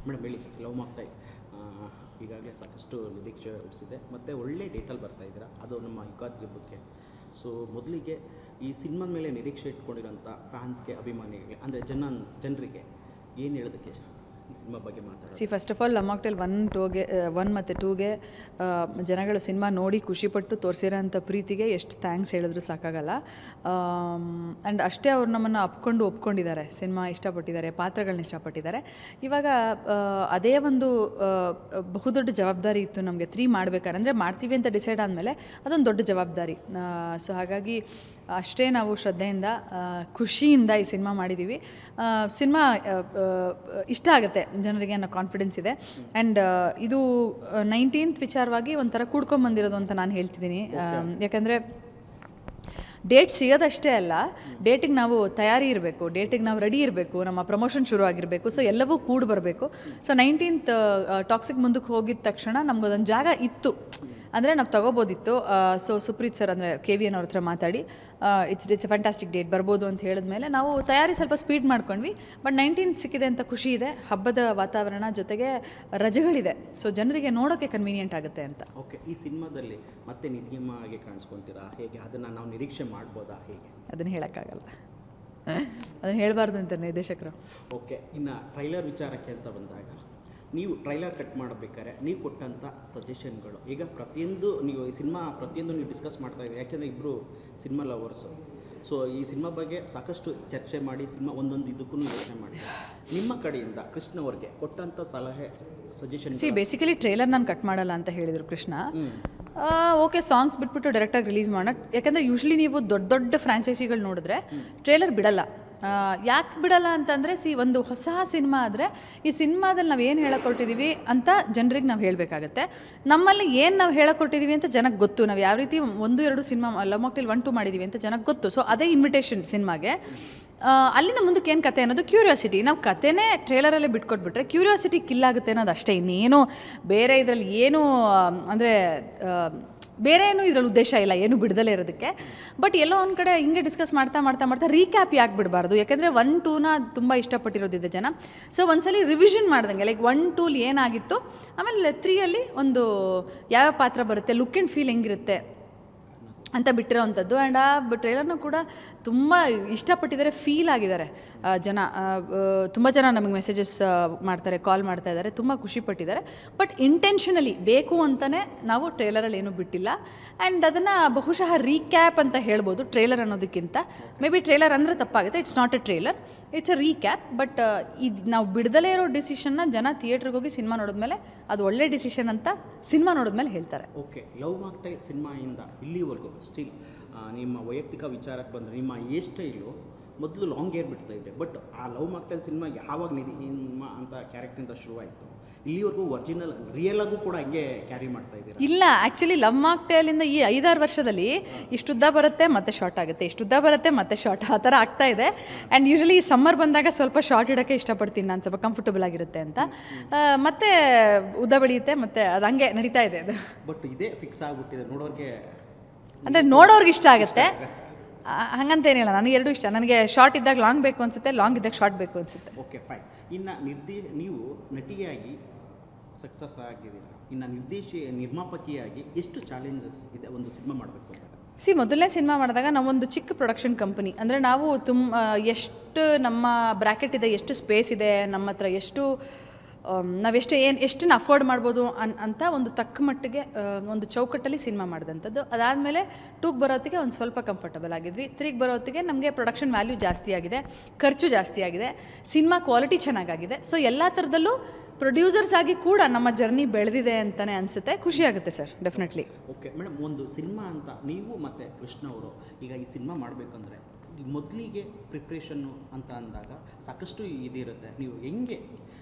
Madam ಹೇಳಿ, love ಮಾಡ್ತಾ ಈಗಾಗಲೇ ಸಾಕಷ್ಟು ನಿರೀಕ್ಷೆ ಹುಟ್ಟಿಸಿದೆ ಮತ್ತು ಒಳ್ಳೆ ಡೇಟಲ್ಲಿ ಬರ್ತಾ ಇದ್ದೀರಾ, ಅದು ನಮ್ಮ ಯುಗಾದಿ ಹಬ್ಬಕ್ಕೆ. ಸೊ ಮೊದಲಿಗೆ ಈ ಸಿನಿಮಾದ ಮೇಲೆ ನಿರೀಕ್ಷೆ ಇಟ್ಕೊಂಡಿರೋಂಥ ಫ್ಯಾನ್ಸ್ಗೆ, ಅಭಿಮಾನಿಗಳಿಗೆ, ಅಂದರೆ ಜನರಿಗೆ ಏನು ಹೇಳೋದಕ್ಕೆ ಈ ಸಿನಿಮಾ ಬಗ್ಗೆ ಮಾತಾಡೋದು? First of all love mocktail 1 ಮತ್ತು 2ಗೆ ಜನಗಳು ಸಿನಿಮಾ ನೋಡಿ ಖುಷಿಪಟ್ಟು ತೋರಿಸಿರೋಂಥ ಪ್ರೀತಿಗೆ ಎಷ್ಟು ಥ್ಯಾಂಕ್ಸ್ ಹೇಳಿದ್ರು ಸಾಕಾಗಲ್ಲ. ಆ್ಯಂಡ್ ಅಷ್ಟೇ ಅವ್ರು ನಮ್ಮನ್ನು ಒಪ್ಕೊಂಡಿದ್ದಾರೆ, ಸಿನಿಮಾ ಇಷ್ಟಪಟ್ಟಿದ್ದಾರೆ, ಪಾತ್ರಗಳನ್ನ ಇಷ್ಟಪಟ್ಟಿದ್ದಾರೆ. ಇವಾಗ ಅದೇ ಒಂದು ಬಹುದೊಡ್ಡ ಜವಾಬ್ದಾರಿ ಇತ್ತು ನಮಗೆ 3 ಮಾಡಬೇಕಾದ್ರೆ. ಅಂದರೆ ಮಾಡ್ತೀವಿ ಅಂತ ಡಿಸೈಡ್ ಆದಮೇಲೆ ಅದೊಂದು ದೊಡ್ಡ ಜವಾಬ್ದಾರಿ. ಸೊ ಹಾಗಾಗಿ ಅಷ್ಟೇ ನಾವು ಶ್ರದ್ಧೆಯಿಂದ ಖುಷಿಯಿಂದ ಈ ಸಿನಿಮಾ ಮಾಡಿದ್ದೀವಿ. ಸಿನಿಮಾ ಇಷ್ಟ ಆಗುತ್ತೆ ಜನರಿಗೆ ಅನ್ನೋ ಕಾನ್ಫಿಡೆನ್ಸ್ ಇದೆ. ಆ್ಯಂಡ್ ಇದು 19th ವಿಚಾರವಾಗಿ ಒಂಥರ ಕೂಡ್ಕೊಂಬಂದಿರೋದು ಅಂತ ನಾನು ಹೇಳ್ತಿದ್ದೀನಿ. ಯಾಕಂದರೆ ಡೇಟ್ ಸಿಗೋದಷ್ಟೇ ಅಲ್ಲ, ಡೇಟಿಗೆ ನಾವು ತಯಾರಿ ಇರಬೇಕು, ಡೇಟಿಗೆ ನಾವು ರೆಡಿ ಇರಬೇಕು, ನಮ್ಮ ಪ್ರಮೋಷನ್ ಶುರು ಆಗಿರಬೇಕು. ಸೊ ಎಲ್ಲವೂ ಕೂಡ ಬರಬೇಕು. ಸೊ 19th ಟಾಕ್ಸಿಕ್ ಮುಂದಕ್ಕೆ ಹೋಗಿದ ತಕ್ಷಣ ನಮಗೊಂದೊಂದು ಜಾಗ ಇತ್ತು, ಅಂದರೆ ನಾವು ತೊಗೋಬೋದಿತ್ತು. ಸೊ ಸುಪ್ರೀತ್ ಸರ್ ಅಂದರೆ KVN ಅವ್ರ ಹತ್ರ ಮಾತಾಡಿ ಇಟ್ಸ್ ಎ ಫ್ಯಾಂಟಾಸ್ಟಿಕ್ ಡೇಟ್ ಬರ್ಬೋದು ಅಂತ ಹೇಳಿದ್ಮೇಲೆ ನಾವು ತಯಾರಿ ಸ್ವಲ್ಪ ಸ್ಪೀಡ್ ಮಾಡ್ಕೊಂಡ್ವಿ. ಬಟ್ 19th ಸಿಕ್ಕಿದೆ ಅಂತ ಖುಷಿ ಇದೆ. ಹಬ್ಬದ ವಾತಾವರಣ ಜೊತೆಗೆ ರಜೆಗಳಿದೆ, ಸೊ ಜನರಿಗೆ ನೋಡೋಕ್ಕೆ ಕನ್ವೀನಿಯೆಂಟ್ ಆಗುತ್ತೆ ಅಂತ. ಓಕೆ, ಈ ಸಿನಿಮಾದಲ್ಲಿ ಮತ್ತೆ ನಿಧಿಯಮ್ಮ ಆಗಿ ಕಾಣಿಸ್ಕೊತೀರಾ, ಹೇಗೆ ಅದನ್ನು ನಾವು ನಿರೀಕ್ಷೆ ಮಾಡ್ಬೋದಾ, ಹೇಗೆ? ಅದನ್ನು ಹೇಳೋಕ್ಕಾಗಲ್ಲ, ಅದನ್ನು ಹೇಳಬಾರ್ದು ಅಂತ ನಿರ್ದೇಶಕರು. ಓಕೆ, ಇನ್ನು ಟ್ರೈಲರ್ ವಿಚಾರಕ್ಕೆ ಅಂತ ಬಂದಾಗ, ನೀವು ಟ್ರೈಲರ್ ಕಟ್ ಮಾಡಬೇಕಾದ್ರೆ ನೀವು ಕೊಟ್ಟಂಥ ಸಜೆಷನ್ಗಳು, ಈಗ ಪ್ರತಿಯೊಂದು ನೀವು ಈ ಸಿನಿಮಾ ಪ್ರತಿಯೊಂದು ನೀವು ಡಿಸ್ಕಸ್ ಮಾಡ್ತಾ ಇದ್ದೀವಿ, ಯಾಕೆಂದರೆ ಇಬ್ಬರು ಸಿನಿಮಾ ಲವರ್ಸು. ಸೊ ಈ ಸಿನಿಮಾ ಬಗ್ಗೆ ಸಾಕಷ್ಟು ಚರ್ಚೆ ಮಾಡಿ ಸಿನಿಮಾ ಒಂದೊಂದು ಇದಕ್ಕೂ ಯೋಚನೆ ಮಾಡಿ ನಿಮ್ಮ ಕಡೆಯಿಂದ ಕೃಷ್ಣ ಅವ್ರಿಗೆ ಕೊಟ್ಟಂಥ ಸಲಹೆ, ಸಜೆಷನ್. ಬೇಸಿಕಲಿ ಟ್ರೈಲರ್ ನಾನು ಕಟ್ ಮಾಡಲ್ಲ ಅಂತ ಹೇಳಿದರು ಕೃಷ್ಣ. ಓಕೆ, ಸಾಂಗ್ಸ್ ಬಿಟ್ಬಿಟ್ಟು ಡೈರೆಕ್ಟಾಗಿ ರಿಲೀಸ್ ಮಾಡೋಣ. ಯಾಕಂದರೆ ಯೂಶ್ವಲಿ ನೀವು ದೊಡ್ಡ ಫ್ರಾಂಚೈಸಿಗಳು ನೋಡಿದ್ರೆ ಟ್ರೈಲರ್ ಬಿಡಲ್ಲ. ಯಾಕೆ ಬಿಡಲ್ಲ ಅಂತಂದರೆ ಒಂದು ಹೊಸ ಸಿನಿಮಾ ಆದರೆ ಈ ಸಿನಿಮಾದಲ್ಲಿ ನಾವು ಏನು ಹೇಳಕೊಟ್ಟಿದ್ದೀವಿ ಅಂತ ಜನರಿಗೆ ನಾವು ಹೇಳಬೇಕಾಗತ್ತೆ. ನಮ್ಮಲ್ಲಿ ಏನು ನಾವು ಹೇಳಕೊಟ್ಟಿದ್ದೀವಿ ಅಂತ ಜನಕ್ಕೆ ಗೊತ್ತು, ನಾವು ಯಾವ ರೀತಿ 1-2 ಸಿನಿಮಾ ಲವ್ ಮಾಕ್ಟೇಲ್ 1-2 ಮಾಡಿದ್ದೀವಿ ಅಂತ ಜನಕ್ಕೆ ಗೊತ್ತು. ಸೊ ಅದೇ ಇನ್ವಿಟೇಷನ್ ಸಿನಿಮಾಗೆ. ಅಲ್ಲಿಂದ ಮುಂದಕ್ಕೆ ಏನು ಕತೆ ಅನ್ನೋದು ಕ್ಯೂರಿಯಾಸಿಟಿ. ನಾವು ಕತೆನೇ ಟ್ರೇಲರಲ್ಲೇ ಬಿಟ್ಕೊಟ್ಬಿಟ್ರೆ ಕ್ಯೂರಿಯಾಸಿಟಿ ಕಿಲ್ ಆಗುತ್ತೆ ಅನ್ನೋದು ಅಷ್ಟೇ, ಇನ್ನೇನು ಬೇರೆ ಇದರಲ್ಲಿ ಏನು ಅಂದರೆ ಬೇರೆ ಏನು ಇದರಲ್ಲಿ ಉದ್ದೇಶ ಇಲ್ಲ, ಏನು ಬಿಡದಲ್ಲೇ ಇರೋದಕ್ಕೆ. ಬಟ್ ಎಲ್ಲೋ ಒಂದು ಕಡೆ ಹಿಂಗೆ ಡಿಸ್ಕಸ್ ಮಾಡ್ತಾ ರೀಕ್ಯಾಪ್ ಯಾಕೆ ಬಿಡಬಾರ್ದು? ಯಾಕೆಂದರೆ 1-2ನ ತುಂಬ ಇಷ್ಟಪಟ್ಟಿರೋದಿದೆ ಜನ. ಸೊ ಒಂದ್ಸಲಿ ರಿವಿಷನ್ ಮಾಡ್ದಂಗೆ, ಲೈಕ್ 1-2 ಏನಾಗಿತ್ತು, ಆಮೇಲೆ 3ಯಲ್ಲಿ ಒಂದು ಯಾವ ಪಾತ್ರ ಬರುತ್ತೆ, ಲುಕ್ ಆ್ಯಂಡ್ ಫೀಲ್ ಹೆಂಗಿರುತ್ತೆ ಅಂತ ಬಿಟ್ಟಿರೋವಂಥದ್ದು. ಆ್ಯಂಡ್ ಆ ಟ್ರೈಲರ್ನ ಕೂಡ ತುಂಬ ಇಷ್ಟಪಟ್ಟಿದ್ದಾರೆ, ಫೀಲ್ ಆಗಿದ್ದಾರೆ ಜನ. ತುಂಬ ಜನ ನಮಗೆ ಮೆಸೇಜಸ್ ಮಾಡ್ತಾರೆ, ಕಾಲ್ ಮಾಡ್ತಾ ಇದ್ದಾರೆ, ತುಂಬ ಖುಷಿಪಟ್ಟಿದ್ದಾರೆ. ಬಟ್ ಇಂಟೆನ್ಷನಲಿ ಬೇಕು ಅಂತಲೇ ನಾವು ಟ್ರೈಲರಲ್ಲಿ ಏನೂ ಬಿಟ್ಟಿಲ್ಲ. ಆ್ಯಂಡ್ ಅದನ್ನು ಬಹುಶಃ ರೀಕ್ಯಾಪ್ ಅಂತ ಹೇಳ್ಬೋದು ಟ್ರೈಲರ್ ಅನ್ನೋದಕ್ಕಿಂತ. ಮೇ ಬಿ ಟ್ರೈಲರ್ ಅಂದರೆ ತಪ್ಪಾಗುತ್ತೆ, it's not A trailer, it's A recap. But ಇದು ನಾವು ಬಿಡದಲೇ ಇರೋ ಡಿಸಿಷನ್ನ ಜನ ಥಿಯೇಟ್ರಿಗೆ ಹೋಗಿ ಸಿನಿಮಾ ನೋಡಿದ್ಮೇಲೆ ಅದು ಒಳ್ಳೆ ಡಿಸಿಷನ್ ಅಂತ ಸಿನಿಮಾ ನೋಡಿದ್ಮೇಲೆ ಹೇಳ್ತಾರೆ. ಓಕೆ, ಲವ್ ಮಾಕ್ಟೇಲ್ ಸಿನಿಮಾಯಿಂದ ಇಲ್ಲಿವರೆಗೂ ಸ್ಟಿಲ್ ನಿಮ್ಮ ವೈಯಕ್ತಿಕ ವಿಚಾರಕ್ಕೆ ಬಂದರೆ ನಿಮ್ಮ ಹೇರ್ ಸ್ಟೈಲು ಮೊದಲು ಲಾಂಗ್ ಹೇರ್ ಬಿಡ್ತಾ ಇದ್ದೆ, ಬಟ್ ಆ ಲವ್ ಮಾಕ್ಟೇಲ್ ಸಿನಿಮಾ ಯಾವಾಗ ನಿಧಿಯಮ್ಮ ಅಂತ ಕ್ಯಾರೆಕ್ಟರಿಂದ ಶುರುವಾಯಿತು, ಇಲ್ಲಿವರೆಗೂ ಒರಿಜಿನಲ್ ರಿಯಲ್ ಆಗೂ ಕೂಡ ಹಂಗೆ ಕ್ಯಾರಿ ಮಾಡ್ತಾ ಇದ್ದೀರಾ? ಇಲ್ಲ, ಆ್ಯಕ್ಚುಲಿ ಲವ್ ಮಾಕ್ಟೇಲಿಂದ ಈ 5-6 ವರ್ಷದಲ್ಲಿ ಇಷ್ಟುದ್ದ ಬರುತ್ತೆ ಮತ್ತೆ ಶಾರ್ಟ್ ಆಗುತ್ತೆ, ಇಷ್ಟುದ್ದ ಬರುತ್ತೆ ಮತ್ತೆ ಶಾರ್ಟ್, ಆ ಥರ ಆಗ್ತಾ ಇದೆ. ಆ್ಯಂಡ್ ಯೂಶಲಿ ಸಮ್ಮರ್ ಬಂದಾಗ ಸ್ವಲ್ಪ ಶಾರ್ಟ್ ಇಡೋಕ್ಕೆ ಇಷ್ಟಪಡ್ತೀನಿ ನಾನು, ಸ್ವಲ್ಪ ಕಂಫರ್ಟಬಲ್ ಆಗಿರುತ್ತೆ ಅಂತ. ಮತ್ತೆ ಉದ್ದ ಬೆಳೆಯುತ್ತೆ, ಮತ್ತೆ ಅದು ಹಂಗೆ ನಡೀತಾ ಇದೆ ಅದು. ಬಟ್ ಇದೇ ಫಿಕ್ಸ್ ಆಗಿಬಿಟ್ಟಿದೆ ನೋಡೋರಿಗೆ, ಅಂದರೆ ನೋಡೋರ್ಗೆ ಇಷ್ಟ ಆಗುತ್ತೆ ಹಂಗಂತೇನಿಲ್ಲ. ನನಗೆ ಎರಡೂ ಇಷ್ಟ. ನನಗೆ ಶಾರ್ಟ್ ಇದ್ದಾಗ ಲಾಂಗ್ ಬೇಕು ಅನಿಸುತ್ತೆ, ಲಾಂಗ್ ಇದ್ದಾಗ ಶಾರ್ಟ್ ಬೇಕು ಅನಿಸುತ್ತೆ. Okay, fine. ಇನ್ನು ನೀವು ನಟಿಯಾಗಿ ಸಕ್ಸಸ್ ಆಗಿದ್ದೀರಾ, ಇನ್ನು ನಿರ್ಮಾಪಕಿಯಾಗಿ ಎಷ್ಟು ಚಾಲೆಂಜಸ್ ಇದೆ ಒಂದು ಸಿನಿಮಾ ಮಾಡಬೇಕು ಅಂತ? ಮೊದಲನೇ ಸಿನಿಮಾ ಮಾಡಿದಾಗ ನಾವೊಂದು ಚಿಕ್ಕ ಪ್ರೊಡಕ್ಷನ್ ಕಂಪನಿ, ಅಂದರೆ ನಾವು ಎಷ್ಟು ನಮ್ಮ ಬ್ರ್ಯಾಕೆಟ್ ಇದೆ, ಎಷ್ಟು ಸ್ಪೇಸ್ ಇದೆ ನಮ್ಮ ಹತ್ರ, ಎಷ್ಟನ್ನು ಅಫೋರ್ಡ್ ಮಾಡ್ಬೋದು ಅಂತ ಒಂದು ತಕ್ಕ ಮಟ್ಟಿಗೆ ಒಂದು ಚೌಕಟ್ಟಲ್ಲಿ ಸಿನಿಮಾ ಮಾಡಿದಂಥದ್ದು. ಅದಾದಮೇಲೆ 2ಗೆ ಬರೋತ್ತಿಗೆ ಒಂದು ಸ್ವಲ್ಪ ಕಂಫರ್ಟಬಲ್ ಆಗಿದ್ವಿ. 3ಗೆ ಬರೋತ್ತಿಗೆ ನಮಗೆ ಪ್ರೊಡಕ್ಷನ್ ವ್ಯಾಲ್ಯೂ ಜಾಸ್ತಿ ಆಗಿದೆ, ಖರ್ಚು ಜಾಸ್ತಿ ಆಗಿದೆ, ಸಿನಿಮಾ ಕ್ವಾಲಿಟಿ ಚೆನ್ನಾಗಾಗಿದೆ. ಸೊ ಎಲ್ಲ ಥರದಲ್ಲೂ ಪ್ರೊಡ್ಯೂಸರ್ಸ್ ಆಗಿ ಕೂಡ ನಮ್ಮ ಜರ್ನಿ ಬೆಳೆದಿದೆ ಅಂತಲೇ ಅನಿಸುತ್ತೆ. ಖುಷಿಯಾಗುತ್ತೆ ಸರ್, ಡೆಫಿನೆಟ್ಲಿ. ಓಕೆ ಮೇಡಮ್, ಒಂದು ಸಿನಿಮಾ ಅಂತ ನೀವು ಮತ್ತು ಕೃಷ್ಣ ಅವರು ಈಗ ಈ ಸಿನಿಮಾ ಮಾಡಬೇಕಂದ್ರೆ ಮೊದಲಿಗೆ ಪ್ರಿಪ್ರೇಷನ್ನು ಅಂತ ಅಂದಾಗ ಸಾಕಷ್ಟು ಇದಿರುತ್ತೆ. ನೀವು ಹೆಂಗೆ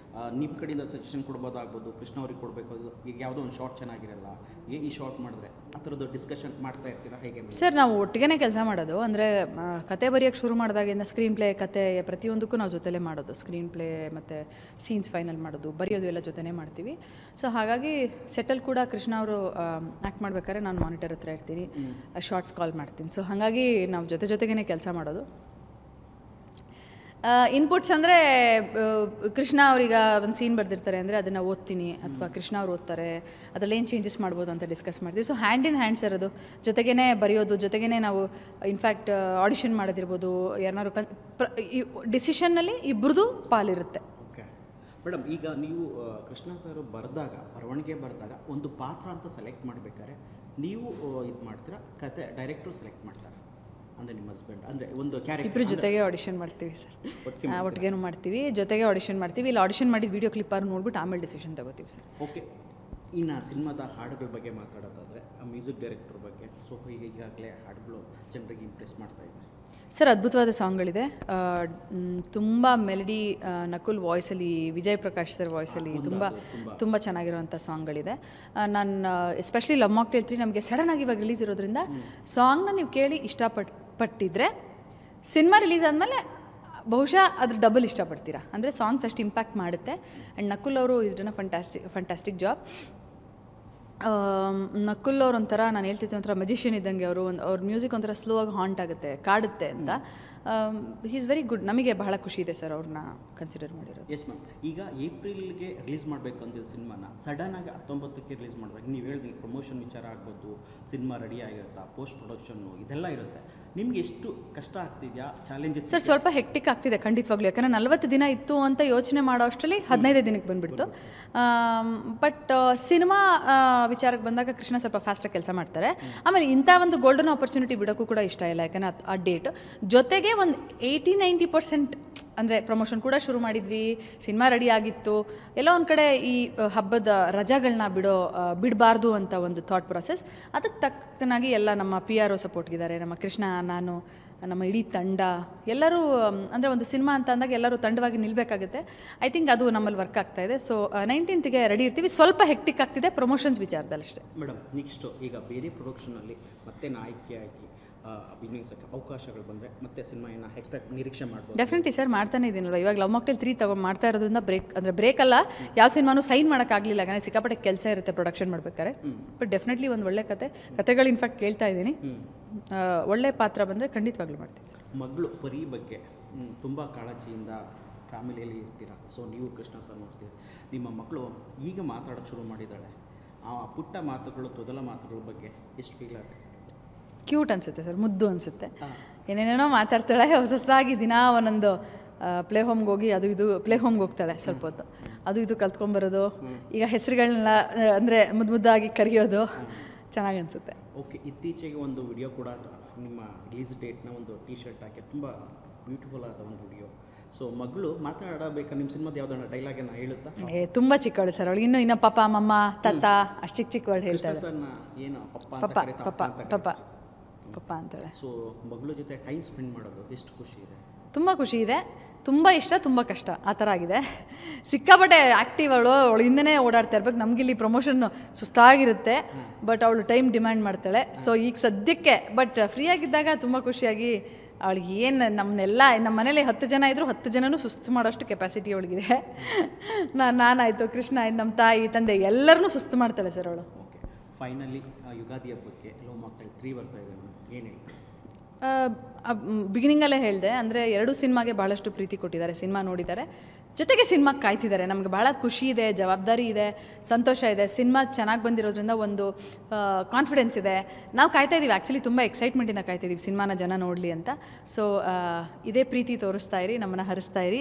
ನಿಮ್ಮ ಕಡೆಯಿಂದ ಸಜೆಷನ್ ಕೊಡ್ಬೋದಾಗ್ಬೋದು, ಕೃಷ್ಣ ಅವ್ರಿಗೆ ಕೊಡಬೇಕು, ಈಗ ಯಾವುದೋ ಒಂದು ಶಾರ್ಟ್ ಚೆನ್ನಾಗಿರಲ್ಲ, ಈ ಶಾರ್ಟ್ ಮಾಡಿದ್ರೆ ಆ ಥರದ್ದು ಡಿಸ್ಕಷನ್ ಮಾಡ್ತಾ ಇರ್ತೀರಾ ಹೇಗೆ? ಸರ್, ನಾವು ಒಟ್ಟಿಗೆ ಕೆಲಸ ಮಾಡೋದು. ಅಂದರೆ ಕತೆ ಬರೆಯೋಕ್ಕೆ ಶುರು ಮಾಡಿದಾಗಿಂದ ಸ್ಕ್ರೀನ್ ಪ್ಲೇ, ಕತೆ ಪ್ರತಿಯೊಂದಕ್ಕೂ ನಾವು ಜೊತೆಲೇ ಮಾಡೋದು. ಸ್ಕ್ರೀನ್ ಪ್ಲೇ ಮತ್ತು ಸೀನ್ಸ್ ಫೈನಲ್ ಮಾಡೋದು, ಬರೆಯೋದು ಎಲ್ಲ ಜೊತೆನೇ ಮಾಡ್ತೀವಿ. ಸೊ ಹಾಗಾಗಿ ಸೆಟಲ್ ಕೂಡ ಕೃಷ್ಣ ಅವರು ಆ್ಯಕ್ಟ್ ಮಾಡ್ಬೇಕಾದ್ರೆ ನಾನು ಮಾನಿಟರ್ ಹತ್ರ ಇರ್ತೀನಿ, ಶಾರ್ಟ್ಸ್ ಕಾಲ್ ಮಾಡ್ತೀನಿ. ಸೊ ಹಾಗಾಗಿ ನಾವು ಜೊತೆಗೇ ಕೆಲಸ ಮಾಡೋದು. ಇನ್ಪುಟ್ಸ್ ಅಂದರೆ ಕೃಷ್ಣ ಅವ್ರೀಗ ಒಂದು ಸೀನ್ ಬರ್ದಿರ್ತಾರೆ ಅಂದರೆ ಅದನ್ನು ಓದ್ತೀನಿ, ಅಥವಾ ಕೃಷ್ಣ ಅವ್ರು ಓದ್ತಾರೆ, ಅದರಲ್ಲಿ ಏನು ಚೇಂಜಸ್ ಮಾಡ್ಬೋದು ಅಂತ ಡಿಸ್ಕಸ್ ಮಾಡ್ತೀವಿ. ಸೊ ಹ್ಯಾಂಡ್ ಇನ್ ಹ್ಯಾಂಡ್ಸ್ ಇರೋದು, ಜೊತೆಗೇ ಬರೆಯೋದು, ಜೊತೆಗೇ ನಾವು ಇನ್ಫ್ಯಾಕ್ಟ್ ಆಡಿಷನ್ ಮಾಡೋದಿರ್ಬೋದು, ಯಾರನ್ನಾರು ಡಿಸಿಷನ್ನಲ್ಲಿ ಇಬ್ಬರದು ಪಾಲಿರುತ್ತೆ. ಓಕೆ ಮೇಡಮ್, ಈಗ ನೀವು ಕೃಷ್ಣ ಸರ್ ಬರೆದಾಗ, ಬರವಣಿಗೆ ಬರೆದಾಗ ಒಂದು ಪಾತ್ರ ಅಂತ ಸೆಲೆಕ್ಟ್ ಮಾಡಬೇಕಾದ್ರೆ ನೀವು ಇದು ಮಾಡ್ತೀರಾ, ಕತೆ ಡೈರೆಕ್ಟ್ರು ಸೆಲೆಕ್ಟ್ ಮಾಡ್ತಾರೆ? ಅಂದರೆ ನಿಮ್ಮ ಹಸ್ಬೆಂಡ್ ಅಂದರೆ ಒಂದು ಕ್ಯಾರೆಕ್ಟರ್ ಇಬ್ಬರು ಜೊತೆಗೆ ಆಡಿಷನ್ ಮಾಡ್ತೀವಿ ಸರ್, ಒಟ್ಟಿಗೆನೂ ಮಾಡ್ತೀವಿ, ಜೊತೆಗೆ ಆಡಿಷನ್ ಮಾಡ್ತೀವಿ. ಇಲ್ಲಿ ಆಡಿಷನ್ ಮಾಡಿದ ವೀಡಿಯೋ ಕ್ಲಿಪ್ಪಾರು ನೋಡ್ಬಿಟ್ಟು ಆಮೇಲೆ ಡಿಸಿಷನ್ ತಗೋತೀವಿ ಸರ್. ಓಕೆ, ಇನ್ನು ಸಿನಿಮಾದ ಹಾಡುಗಳ ಬಗ್ಗೆ ಮಾತಾಡೋದಾದರೆ ಆ ಮ್ಯೂಸಿಕ್ ಡೈರೆಕ್ಟರ್ ಬಗ್ಗೆ, ಸೊ ಈಗಾಗಲೇ ಹಾಡುಗಳು ಜನರಿಗೆ ಇಂಪ್ರೆಸ್ ಮಾಡ್ತಾ ಇದೆ ಸರ್. ಅದ್ಭುತವಾದ ಸಾಂಗ್ಗಳಿದೆ, ತುಂಬ ಮೆಲಡಿ, ನಕುಲ್ ವಾಯ್ಸಲ್ಲಿ, ವಿಜಯ್ ಪ್ರಕಾಶ್ ಸರ್ ವಾಯ್ಸಲ್ಲಿ ತುಂಬ ಚೆನ್ನಾಗಿರುವಂಥ ಸಾಂಗ್ಗಳಿದೆ. ನಾನು ಎಸ್ಪೆಷಲಿ ಲವ್ ಮಾಕ್ಟೇಲ್ 3 ನಮಗೆ ಸಡನ್ನಾಗಿ ಇವಾಗ ರಿಲೀಸ್ ಇರೋದ್ರಿಂದ ಸಾಂಗ್ನ ನೀವು ಕೇಳಿ ಇಷ್ಟಪಟ್ಟಿದ್ರೆ ಸಿನಿಮಾ ರಿಲೀಸ್ ಆದಮೇಲೆ ಬಹುಶಃ ಅದ್ರ ಡಬಲ್ ಇಷ್ಟಪಡ್ತೀರಾ. ಅಂದರೆ ಸಾಂಗ್ಸ್ ಅಷ್ಟು ಇಂಪ್ಯಾಕ್ಟ್ ಮಾಡುತ್ತೆ. ಆ್ಯಂಡ್ ನಕುಲ್ ಅವರು is done a ಫಂಟ್ಯಾಸ್ಟಿಕ್ job. Nakul ಅವ್ರು ಒಂಥರ, ನಾನು ಹೇಳ್ತಿದ್ದೆ, ಒಂಥರ ಮೆಜಿಷಿಯನ್ ಇದ್ದಂಗೆ. ಅವ್ರ ಮ್ಯೂಸಿಕ್ ಒಂಥರ ಸ್ಲೋ ಆಗಿ ಹಾಂಟ್ ಆಗುತ್ತೆ, ಕಾಡುತ್ತೆ ಅಂತ. He is very good. ನಮಗೆ ಬಹಳ ಖುಷಿ ಇದೆ ಸರ್ ಅವ್ರನ್ನ ಕನ್ಸಿಡರ್ ಮಾಡಿರೋದು. ಎಸ್ ಮ್ಯಾಮ್, ಈಗ ಏಪ್ರಿಲ್ಗೆ ರಿಲೀಸ್ ಮಾಡಬೇಕು ಅಂದಿದ್ದ ಸಿನಿಮಾನ ಸಡನ್ನಾಗಿ 19ಕ್ಕೆ ರಿಲೀಸ್ ಮಾಡಬೇಕು. ನೀವು ಹೇಳಿದ್ರಿ ಪ್ರಮೋಷನ್ ವಿಚಾರ ಆಗ್ಬೋದು, ಸಿನಿಮಾ ರೆಡಿ ಆಗಿರುತ್ತಾ, ಪೋಸ್ಟ್ ಪ್ರೊಡಕ್ಷನ್ನು ಇದೆಲ್ಲ ಇರುತ್ತೆ. ನಿಮ್ಗೆ ಎಷ್ಟು ಕಷ್ಟ ಆಗ್ತಿದೆಯಾ, ಚಾಲೆಂಜಸ್? ಸರ್ ಸ್ವಲ್ಪ ಹೆಕ್ಟಿಕ್ ಆಗ್ತಿದೆ ಖಂಡಿತವಾಗ್ಲೂ. ಯಾಕಂದರೆ 40 ದಿನ ಇತ್ತು ಅಂತ ಯೋಚನೆ ಮಾಡೋ ಅಷ್ಟರಲ್ಲಿ 15 ದಿನಕ್ಕೆ ಬಂದುಬಿಡ್ತು. ಬಟ್ ಸಿನಿಮಾ ವಿಚಾರಕ್ಕೆ ಬಂದಾಗ ಕೃಷ್ಣ ಸ್ವಲ್ಪ ಫಾಸ್ಟಾಗಿ ಕೆಲಸ ಮಾಡ್ತಾರೆ. ಆಮೇಲೆ ಇಂಥ ಒಂದು ಗೋಲ್ಡನ್ ಆಪರ್ಚುನಿಟಿ ಬಿಡೋಕ್ಕೂ ಕೂಡ ಇಷ್ಟ ಇಲ್ಲ, ಯಾಕಂದರೆ ಆ ಡೇಟ್ ಜೊತೆಗೆ ಒಂದು 80-90% ಅಂದರೆ ಪ್ರಮೋಷನ್ ಕೂಡ ಶುರು ಮಾಡಿದ್ವಿ, ಸಿನಿಮಾ ರೆಡಿ ಆಗಿತ್ತು. ಎಲ್ಲೋ ಒಂದು ಕಡೆ ಈ ಹಬ್ಬದ ರಜಾಗಳನ್ನ ಬಿಡಬಾರ್ದು ಅಂತ ಒಂದು ಥಾಟ್ ಪ್ರೊಸೆಸ್. ಅದಕ್ಕೆ ತಕ್ಕನಾಗಿ ಎಲ್ಲ ನಮ್ಮ PR ಸಪೋರ್ಟ್ಗಿದ್ದಾರೆ, ನಮ್ಮ ಕೃಷ್ಣ, ನಾನು, ನಮ್ಮ ಇಡೀ ತಂಡ ಎಲ್ಲರೂ. ಅಂದರೆ ಒಂದು ಸಿನಿಮಾ ಅಂತ ಅಂದಾಗ ಎಲ್ಲರೂ ತಂಡವಾಗಿ ನಿಲ್ಲಬೇಕಾಗುತ್ತೆ. ಐ ಥಿಂಕ್ ಅದು ನಮ್ಮಲ್ಲಿ ವರ್ಕ್ ಆಗ್ತಾ ಇದೆ. ಸೊ 19ಗೆ ರೆಡಿ ಇರ್ತೀವಿ. ಸ್ವಲ್ಪ ಹೆಕ್ಟಿಕ್ ಆಗ್ತಿದೆ ಪ್ರಮೋಷನ್ಸ್ ವಿಚಾರದಲ್ಲಿ ಅಷ್ಟೇ. ಮೇಡಮ್, ನೆಕ್ಸ್ಟು ಈಗ ಬೇರೆ ಪ್ರೊಡಕ್ಷನಲ್ಲಿ ಮತ್ತೆ ನಾಯಕಿಯಾಗಿ ಅಭಿನಯಿಸೋಕ್ಕೆ ಅವಕಾಶಗಳು ಬಂದರೆ ಮತ್ತೆ ಸಿನಿಮಾ ನಿರೀಕ್ಷೆ ಮಾಡ್ಬೋದು? ಡೆಫಿನೆಟ್ಲಿ ಸರ್, ಮಾಡ್ತಾನೆ ಇದ್ದೀನಲ್ವ. ಇವಾಗ ಲವ್ ಮಾಕ್ಟೇಲ್ 3 ಮಾಡ್ತಾ ಇರೋದ್ರಿಂದ ಬ್ರೇಕ್ ಅಲ್ಲ, ಯಾವ ಸಿನಿಮಾನು ಸೈನ್ ಮಾಡೋಕ್ಕಾಗಲಿಲ್ಲ, ಯಾಕಂದರೆ ಸಿಕ್ಕಾಪಟ್ಟೆ ಕೆಲಸ ಇರುತ್ತೆ ಪ್ರೊಡಕ್ಷನ್ ಮಾಡ್ಬೇಕಾದ್ರೆ. ಬಟ್ ಡೆಫಿನೆಟ್ಲಿ ಒಂದು ಒಳ್ಳೆ ಕತೆಗಳು ಇನ್ಫ್ಯಾಕ್ಟ್ ಕೇಳ್ತಾ ಇದ್ದೀನಿ. ಒಳ್ಳೆ ಪಾತ್ರ ಬಂದರೆ ಖಂಡಿತವಾಗ್ಲೂ ಮಾಡ್ತೀನಿ ಸರ್. ಮಗಳು ಪರಿ ಬಗ್ಗೆ ತುಂಬ ಕಾಳಜಿಯಿಂದ ಫ್ಯಾಮಿಲಿಯಲ್ಲಿ ಇರ್ತೀರ. ಸೊ ನೀವು ಕೃಷ್ಣ ಸರ್ ನೋಡ್ತೀರಿ, ನಿಮ್ಮ ಮಕ್ಕಳು ಈಗ ಮಾತಾಡೋಕ್ಕೆ ಶುರು ಮಾಡಿದ್ದಾಳೆ. ಆ ಪುಟ್ಟ ಮಾತುಗಳು, ತೊದಲ ಮಾತುಗಳ ಬಗ್ಗೆ ಎಷ್ಟು ಫೀಲ್ ಆಗುತ್ತೆ? ಕ್ಯೂಟ್ ಅನಿಸುತ್ತೆ ಸರ್, ಮುದ್ದು ಅನಿಸುತ್ತೆ. ಏನೇನೇನೋ ಮಾತಾಡ್ತಾಳೆ, ಹೊಸದಾಗಿ ದಿನ ಒಂದೊಂದು ಪ್ಲೇ ಹೋಮ್ಗೆ ಹೋಗಿ ಪ್ಲೇ ಹೋಮ್ಗೆ ಹೋಗ್ತಾಳೆ ಸ್ವಲ್ಪ ಹೊತ್ತು, ಇದು ಕಲ್ತ್ಕೊಂಬರೋದು. ಈಗ ಹೆಸರುಗಳನ್ನೆಲ್ಲ ಅಂದರೆ ಮುದ್ದಾಗಿ ಕರೆಯೋದು ಚೆನ್ನಾಗಿ ಅನಿಸುತ್ತೆ. ಓಕೆ, ಇತ್ತೀಚೆಗೆ ಒಂದು ವಿಡಿಯೋ ಕೂಡ ನಿಮ್ಮ ರಿಲೀಸ್ ಡೇಟ್ನ ಒಂದು T-ಶರ್ಟ್ ಹಾಕಿ ತುಂಬ ಬ್ಯೂಟಿಫುಲ್ ಆದ ಒಂದು ವಿಡಿಯೋ. ಸೊ ಮಗಳು ಮಾತಾಡಬೇಕಾ ನಿಮ್ಮ ಸಿನಿಮಾದ ಯಾವ್ದಾರ ಡೈಲಾಗನ್ನು ಹೇಳುತ್ತಾ? ತುಂಬ ಚಿಕ್ಕವಳು ಸರ್ ಅವಳಿಗೆ, ಇನ್ನು ಪಪ್ಪ, ಮಮ್ಮ, ತಾತ ಅಷ್ಟು ಚಿಕ್ಕ ವರ್ಡ್ ಹೇಳ್ತಾಳೆ. ಏನು ಪಪ್ಪ ಅಂತಾಳೆ. ಸೊ ಮಗಳ ಜೊತೆ ಟೈಮ್ ಸ್ಪೆಂಡ್ ಮಾಡೋದು ಎಷ್ಟು ಖುಷಿ ಇದೆ? ತುಂಬ ಖುಷಿ ಇದೆ, ತುಂಬ ಇಷ್ಟ, ತುಂಬ ಕಷ್ಟ, ಆ ಥರ ಆಗಿದೆ. ಸಿಕ್ಕಾಪಟ್ಟೆ ಆ್ಯಕ್ಟಿವ್ ಅವಳು ಹಿಂದೆನೇ ಓಡಾಡ್ತಾ ಇರ್ಬೇಕು. ನಮಗಿಲ್ಲಿ ಪ್ರಮೋಷನ್ ಸುಸ್ತಾಗಿರುತ್ತೆ, ಬಟ್ ಅವಳು ಟೈಮ್ ಡಿಮ್ಯಾಂಡ್ ಮಾಡ್ತಾಳೆ. ಸೊ ಈಗ ಸದ್ಯಕ್ಕೆ ಬಟ್ ಫ್ರೀಯಾಗಿದ್ದಾಗ ತುಂಬ ಖುಷಿಯಾಗಿ ಅವಳಿಗೆ ಏನು ನಮ್ಮ ಮನೇಲಿ 10 ಜನ ಇದ್ದರೂ 10 ಜನನೂ ಸುಸ್ತು ಮಾಡೋಷ್ಟು ಕೆಪಾಸಿಟಿ ಅವಳಿಗಿದೆ. ನಾನಾಯಿತು, ಕೃಷ್ಣ ಆಯ್ತು, ನಮ್ಮ ತಾಯಿ ತಂದೆ ಎಲ್ಲರನ್ನೂ ಸುಸ್ತು ಮಾಡ್ತಾಳೆ ಸರ್ ಅವಳು. ಓಕೆ, ಫೈನಲಿ ಯುಗಾದಿ ಹಬ್ಬಕ್ಕೆ ಲವ್ ಮಾಕ್ಟೇಲ್ 3 ಬರ್ತಾ ಇದೆ, ಏನು ಹೇಳಿ? ಬಿಗಿನಿಂಗಲ್ಲೇ ಹೇಳಿದೆ, ಅಂದರೆ 2 ಸಿನಿಮಾಗೆ ಭಾಳಷ್ಟು ಪ್ರೀತಿ ಕೊಟ್ಟಿದ್ದಾರೆ, ಸಿನಿಮಾ ನೋಡಿದ್ದಾರೆ, ಜೊತೆಗೆ ಸಿನಿಮಾಗೆ ಕಾಯ್ತಿದ್ದಾರೆ. ನಮಗೆ ಭಾಳ ಖುಷಿ ಇದೆ, ಜವಾಬ್ದಾರಿ ಇದೆ, ಸಂತೋಷ ಇದೆ. ಸಿನಿಮಾ ಚೆನ್ನಾಗಿ ಬಂದಿರೋದ್ರಿಂದ ಒಂದು ಕಾನ್ಫಿಡೆನ್ಸ್ ಇದೆ. ನಾವು ಕಾಯ್ತಾ ಇದ್ದೀವಿ, ಆ್ಯಕ್ಚುಲಿ ತುಂಬ ಎಕ್ಸೈಟ್ಮೆಂಟಿಂದ ಕಾಯ್ತಾ ಇದ್ದೀವಿ ಸಿನಿಮಾನ ಜನ ನೋಡಲಿ ಅಂತ. ಸೊ ಇದೇ ಪ್ರೀತಿ ತೋರಿಸ್ತಾ ಇರಿ, ನಮ್ಮನ್ನು ಹರಿಸ್ತಾ ಇರಿ.